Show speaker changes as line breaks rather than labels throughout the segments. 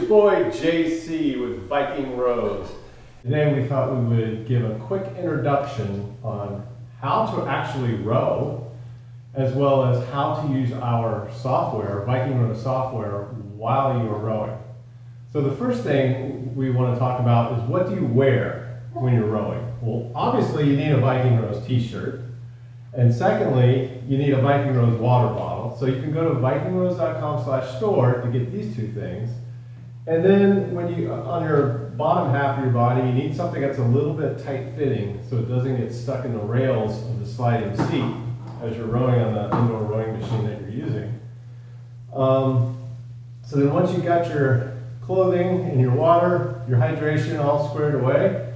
your boy JC with Viking Rows. Today we thought we would give a quick introduction on how to actually row, as well as how to use our software, Viking Rows software, while you are rowing. So the first thing we want to talk about is, what do you wear when you're rowing? Well, obviously you need a Viking Rows t-shirt. And secondly, you need a Viking Rows water bottle. So you can go to vikingrows.com/store to get these two things. And then when you, on your bottom half of your body, you need something that's a little bit tight fitting so it doesn't get stuck in the rails of the sliding seat as you're rowing on the indoor rowing machine that you're using. So then once you've got your clothing and your water, your hydration all squared away,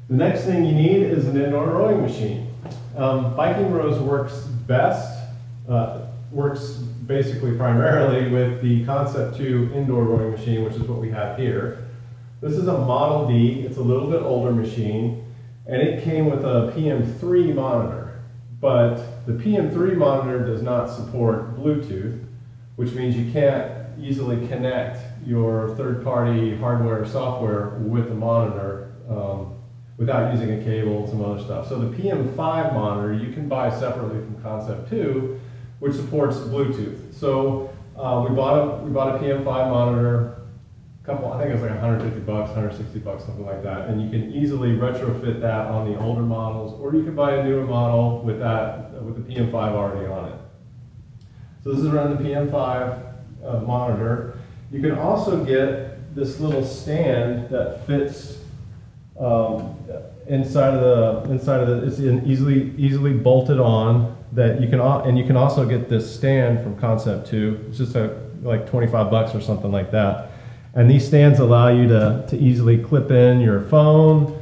the next thing you need is an indoor rowing machine. Viking Rows works basically primarily with the Concept 2 indoor rowing machine, which is what we have here. This is a Model D. It's a little bit older machine, and it came with a PM3 monitor. But the PM3 monitor does not support Bluetooth, which means you can't easily connect your third-party hardware or software with the monitor without using a cable and some other stuff. So the PM5 monitor you can buy separately from Concept 2, which supports Bluetooth. So we bought a PM5 monitor, I think it was like 150 bucks, 160 bucks, something like that. And you can easily retrofit that on the older models, or you can buy a newer model with the PM5 already on it. So this is running the PM5 monitor. You can also get this little stand that fits inside of the, it's easily bolted on, that you can also get this stand from Concept 2. It's just like 25 bucks or something like that. And these stands allow you to easily clip in your phone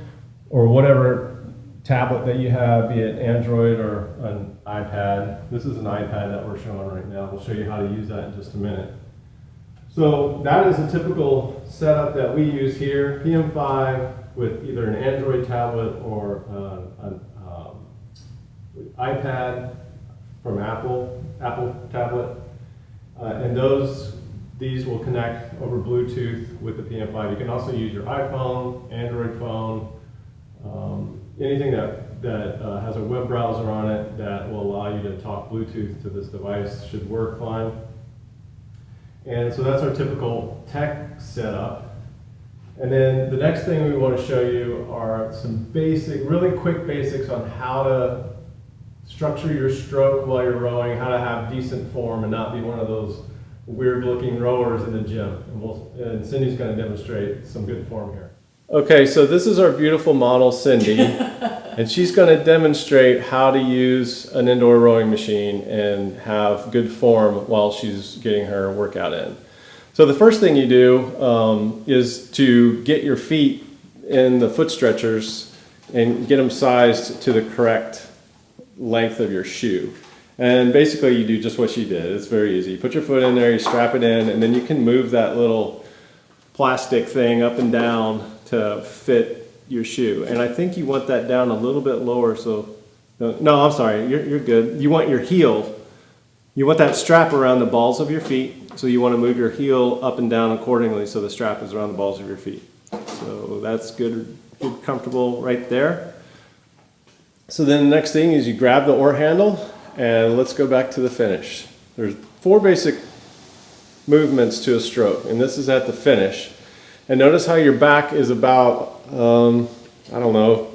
or whatever tablet that you have, be it Android or an iPad. This is an iPad that we're showing right now. We'll show you how to use that in just a minute. So that is a typical setup that we use here. PM5 with either an Android tablet or an iPad from Apple tablet, and these will connect over Bluetooth with the PM5. You can also use your iPhone, Android phone, anything that has a web browser on it that will allow you to talk Bluetooth to this device should work fine. And so that's our typical tech setup. And then the next thing we want to show you are some really quick basics on how to structure your stroke while you're rowing, how to have decent form and not be one of those weird looking rowers in the gym. And Cindy's going to demonstrate some good form here. Okay, so this is our beautiful model, Cindy, and she's going to demonstrate how to use an indoor rowing machine and have good form while she's getting her workout in. So the first thing you do is to get your feet in the foot stretchers and get them sized to the correct length of your shoe. And basically you do just what she did. It's very easy. You put your foot in there, you strap it in, and then you can move that little plastic thing up and down to fit your shoe. And I think you want that down a little bit lower, so, no, I'm sorry, you're good. You want your heel, you want that strap around the balls of your feet, so you want to move your heel up and down accordingly so the strap is around the balls of your feet. So that's good, comfortable right there. So then the next thing is you grab the oar handle, and let's go back to the finish. There's 4 basic movements to a stroke, and this is at the finish. And notice how your back is about, I don't know,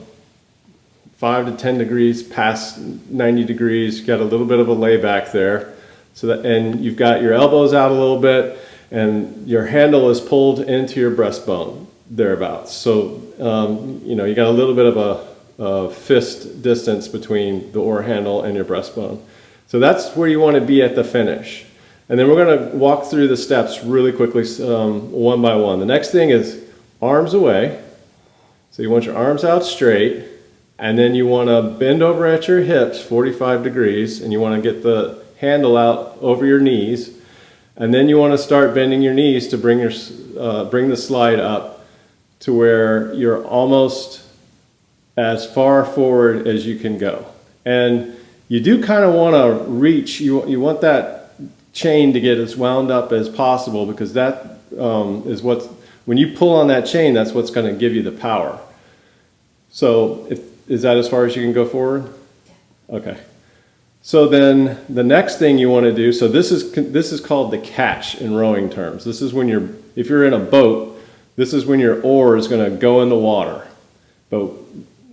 5 to 10 degrees past 90 degrees. You've got a little bit of a layback there. And you've got your elbows out a little bit, and your handle is pulled into your breastbone, thereabouts. So, you got a little bit of a fist distance between the oar handle and your breastbone. So that's where you want to be at the finish. And then we're going to walk through the steps really quickly, one by one. The next thing is arms away. So you want your arms out straight, and then you want to bend over at your hips 45 degrees, and you want to get the handle out over your knees. And then you want to start bending your knees to bring the slide up to where you're almost as far forward as you can go. And you do kind of want to reach, you want that chain to get as wound up as possible, because that is what when you pull on that chain, that's what's going to give you the power. So is that as far as you can go forward? Yeah. Okay. So then the next thing you want to do, so this is called the catch in rowing terms. This is when if you're in a boat, this is when your oar is going to go in the water. But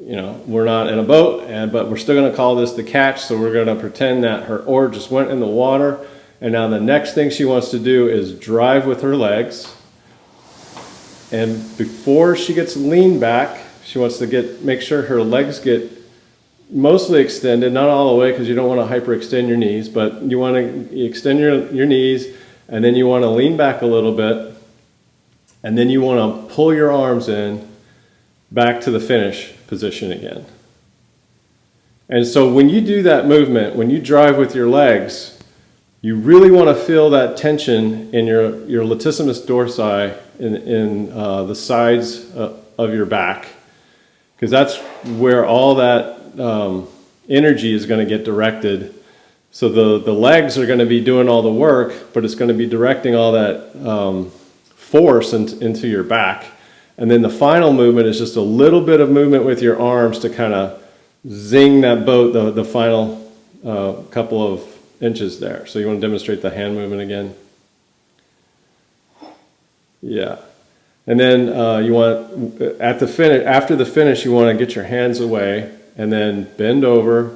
you know, we're not in a boat, but we're still going to call this the catch, so we're going to pretend that her oar just went in the water, and now the next thing she wants to do is drive with her legs. And before she gets leaned back, she wants to make sure her legs get mostly extended, not all the way because you don't want to hyperextend your knees, but you want to extend your knees, and then you want to lean back a little bit, and then you want to pull your arms in back to the finish position again. And so when you do that movement, when you drive with your legs, you really want to feel that tension in your latissimus dorsi in the sides of your back, because that's where all that energy is going to get directed. So the legs are going to be doing all the work, but it's going to be directing all that force into your back. And then the final movement is just a little bit of movement with your arms to kind of zing that boat the final couple of inches there. So you want to demonstrate the hand movement again? Yeah. And then you want, after the finish, you want to get your hands away and then bend over,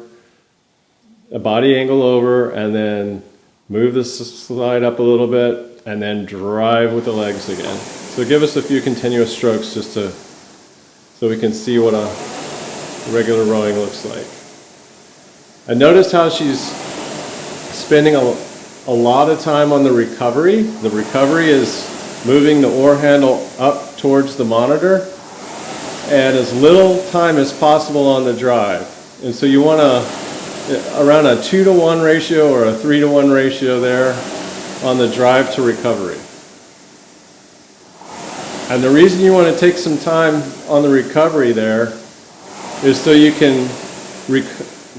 a body angle over, and then move the slide up a little bit, and then drive with the legs again. So give us a few continuous strokes just so we can see what a regular rowing looks like. And notice how she's spending a lot of time on the recovery. The recovery is moving the oar handle up towards the monitor, and as little time as possible on the drive. And so you want around a 2-to-1 ratio or a 3-to-1 ratio there on the drive to recovery. And the reason you want to take some time on the recovery there is so you can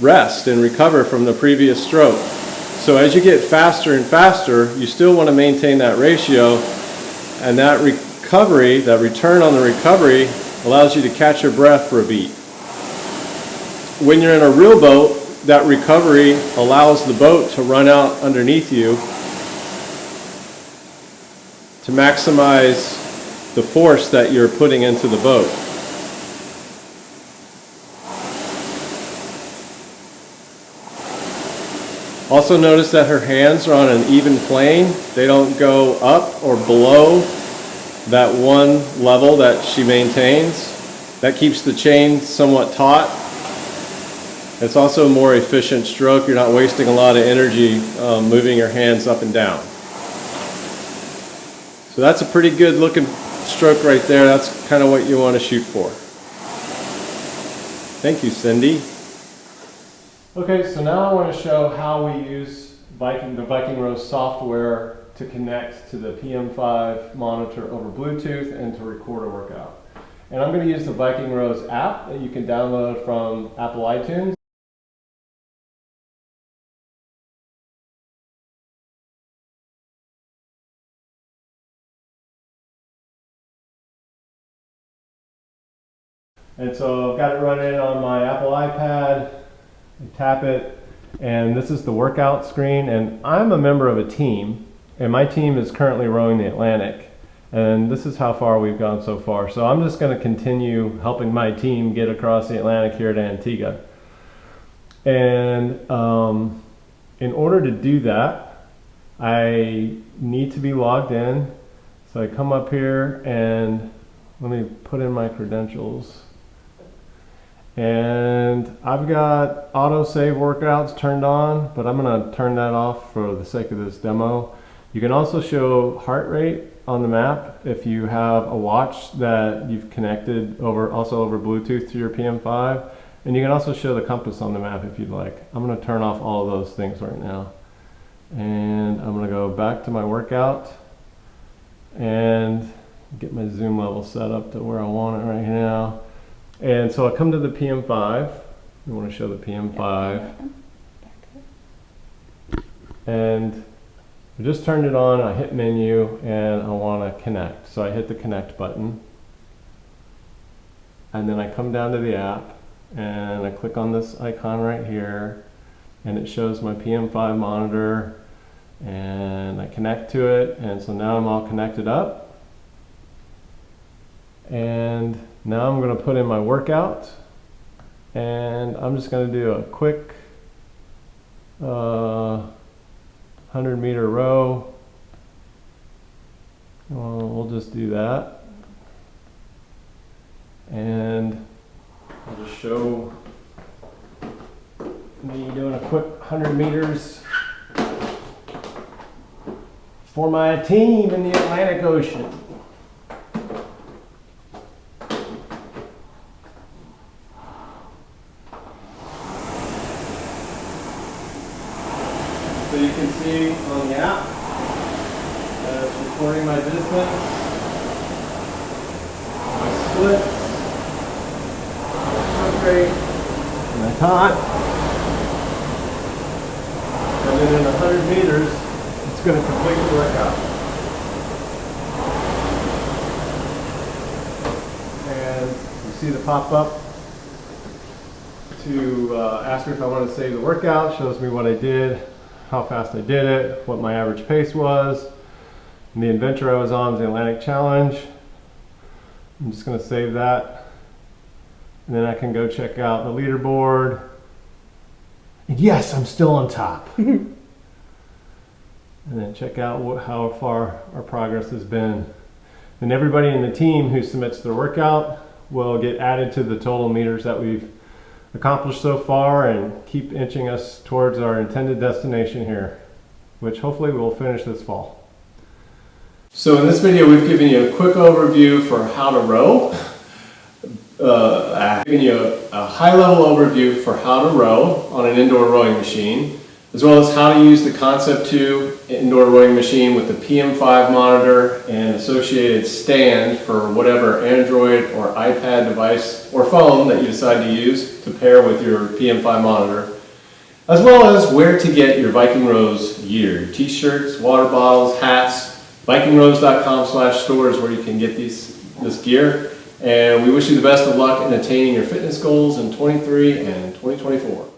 rest and recover from the previous stroke. So as you get faster and faster, you still want to maintain that ratio, and that recovery, that return on the recovery, allows you to catch your breath for a beat. When you're in a real boat, that recovery allows the boat to run out underneath you to maximize the force that you're putting into the boat. Also notice that her hands are on an even plane. They don't go up or below that one level that she maintains. That keeps the chain somewhat taut. It's also a more efficient stroke. You're not wasting a lot of energy moving your hands up and down. So that's a pretty good looking stroke right there. That's kind of what you want to shoot for. Thank you, Cindy. Okay, so now I want to show how we use the Viking Rows software to connect to the PM5 monitor over Bluetooth and to record a workout. And I'm going to use the Viking Rows app that you can download from Apple iTunes. And so I've got it running on my Apple iPad. I tap it, and this is the workout screen. And I'm a member of a team, and my team is currently rowing the Atlantic. And this is how far we've gone so far. So I'm just going to continue helping my team get across the Atlantic here to Antigua. And in order to do that, I need to be logged in. So I come up here and let me put in my credentials. And I've got auto save workouts turned on, but I'm going to turn that off for the sake of this demo. You can also show heart rate on the map if you have a watch that you've connected also over Bluetooth to your PM5. And you can also show the compass on the map if you'd like. I'm going to turn off all of those things right now. And I'm going to go back to my workout and get my zoom level set up to where I want it right now. And so I come to the PM5. We want to show the PM5. And I just turned it on, I hit menu, and I want to connect. So I hit the connect button. And then I come down to the app, and I click on this icon right here, and it shows my PM5 monitor, and I connect to it, and so now I'm all connected up. And now I'm going to put in my workout, and I'm just going to do a quick 100-meter row. We'll just do that. And I'll just show me doing a quick 100 meters for my team in the Atlantic Ocean. So you can see on the app that it's recording my distance, my splits, my rate, and my time. And then in 100 meters, it's going to complete the workout. And you see the pop-up to ask me if I want to save the workout, shows me what I did, how fast I did it, what my average pace was. And the adventure I was on was the Atlantic Challenge. I'm just going to save that. And then I can go check out the leaderboard. And yes, I'm still on top. And then check out how far our progress has been. And everybody in the team who submits their workout will get added to the total meters that we've accomplished so far and keep inching us towards our intended destination here, which hopefully we'll finish this fall. So in this video, we've given you a quick overview for how to row. I've given you a high-level overview for how to row on an indoor rowing machine, as well as how to use the Concept 2 indoor rowing machine with the PM5 monitor and associated stand for whatever Android or iPad device or phone that you decide to use to pair with your PM5 monitor, as well as where to get your Viking Rows gear, t-shirts, water bottles, hats. VikingRows.com/stores where you can get this gear. And we wish you the best of luck in attaining your fitness goals in 23 and 2024.